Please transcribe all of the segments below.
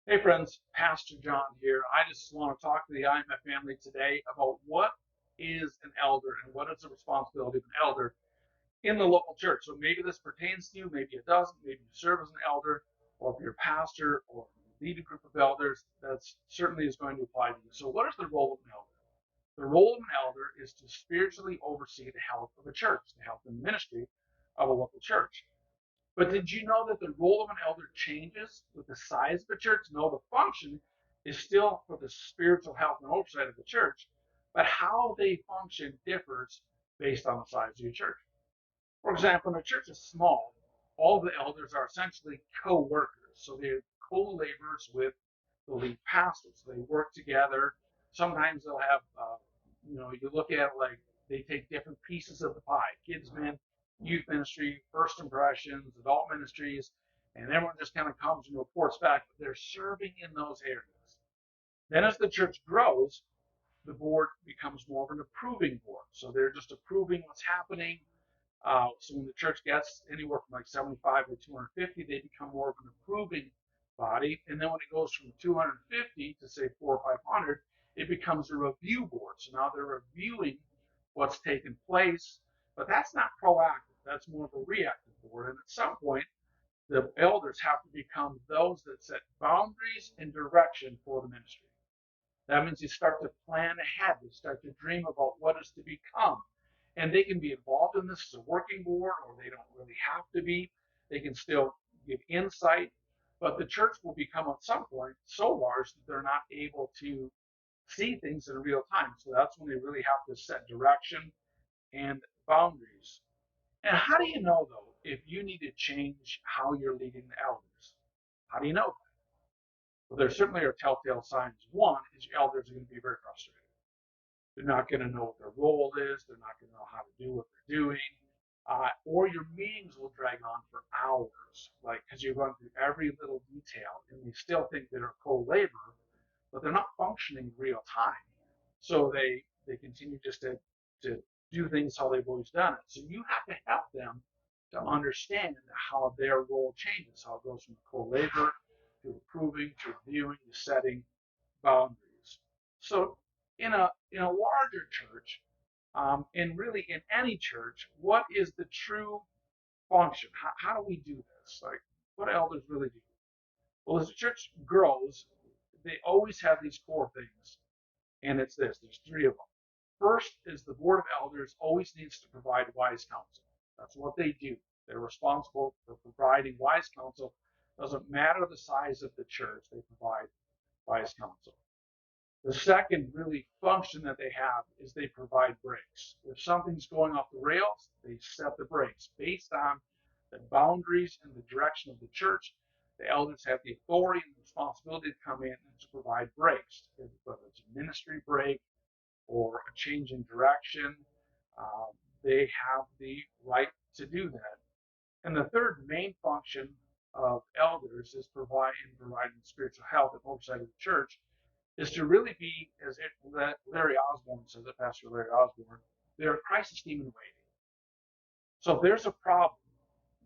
Hey friends, Pastor John here. I just want to talk to the IMF family today about what is an elder and what is the responsibility of an elder in the local church. So maybe this pertains to you, maybe it doesn't, maybe you serve as an elder, or if you're a pastor or lead a group of elders, that certainly is going to apply to you. So what is the role of an elder? The role of an elder is to spiritually oversee the health of a church, the health and ministry of a local church. But did you know that the role of an elder changes with the size of a church? No, the function is still for the spiritual health and oversight of the church, but how they function differs based on the size of your church. For example, when a church is small, all the elders are essentially co-workers. So they're co-laborers with the lead pastors. They work together. Sometimes they'll have, you look at it like they take different pieces of the pie: kids, men, youth ministry, first impressions, adult ministries, and everyone just kind of comes and reports back. But they're serving in those areas. Then, as the church grows, the board becomes more of an approving board. So they're just approving what's happening. So when the church gets anywhere from like 75 to 250, they become more of an approving body. And then when it goes from 250 to say 400 or 500, it becomes a review board. So now they're reviewing what's taken place, but that's not proactive. That's more of a reactive board. And at some point, the elders have to become those that set boundaries and direction for the ministry. That means you start to plan ahead. They start to dream about what is to become. And they can be involved in this as a working board, or they don't really have to be. They can still give insight, but the church will become at some point so large that they're not able to see things in real time. So that's when they really have to set direction and boundaries. And how do you know, though, if you need to change how you're leading the elders? How do you know? Well, there certainly are telltale signs. One is your elders are going to be very frustrated. They're not going to know what their role is. They're not going to know how to do what they're doing. Or your meetings will drag on for hours, like because you're going through every little detail, and they still think they're a co-laborer, but they're not functioning in real time. So they continue just to do things how they've always done it. So you have to help them to understand how their role changes, how it goes from co-laborer to approving to reviewing to setting boundaries. So in a larger church, and really in any church, what is the true function? How do we do this? Like, what do elders really do? Well, as the church grows, they always have these core things, and it's this. There's three of them. First is the board of elders always needs to provide wise counsel. That's what they do. They're responsible for providing wise counsel. Doesn't matter the size of the church, they provide wise counsel. The second really function that they have is they provide brakes. If something's going off the rails, they set the brakes based on the boundaries and the direction of the church. The elders have the authority and the responsibility to come in and to provide brakes, whether it's a ministry break or a change in direction. Um, they have the right to do that. And the third main function of elders is providing spiritual health and oversight of the church is to really be, as Larry Osborne says it, Pastor Larry Osborne, they're a crisis team in waiting. So if there's a problem,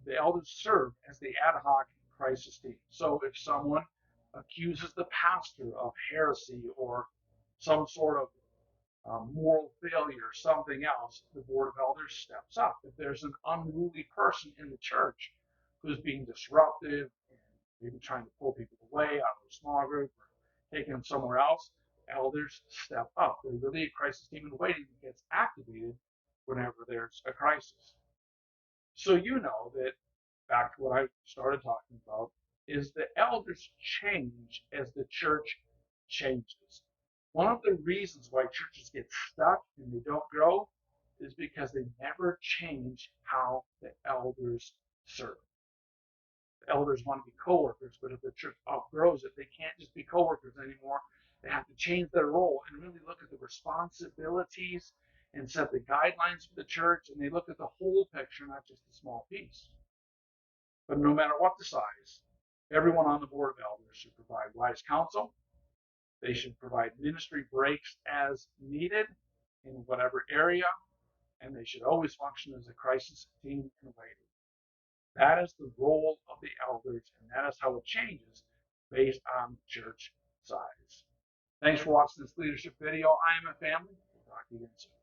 the elders serve as the ad hoc crisis team. So if someone accuses the pastor of heresy or some sort of moral failure or something else, the board of elders steps up. If there's an unruly person in the church who's being disruptive and maybe trying to pull people away out of a small group or taking them somewhere else, elders step up. They're really a crisis team in waiting that gets activated whenever there's a crisis. So you know that, back to what I started talking about, is the elders change as the church changes. One of the reasons why churches get stuck and they don't grow is because they never change how the elders serve. The elders want to be coworkers, but if the church outgrows it, they can't just be coworkers anymore. They have to change their role and really look at the responsibilities and set the guidelines for the church, and they look at the whole picture, not just a small piece. But no matter what the size, everyone on the board of elders should provide wise counsel. They should provide ministry breaks as needed in whatever area, and they should always function as a crisis team in waiting. That is the role of the elders, and that is how it changes based on church size. Thanks for watching this leadership video. I am a family. We'll talk to you again soon.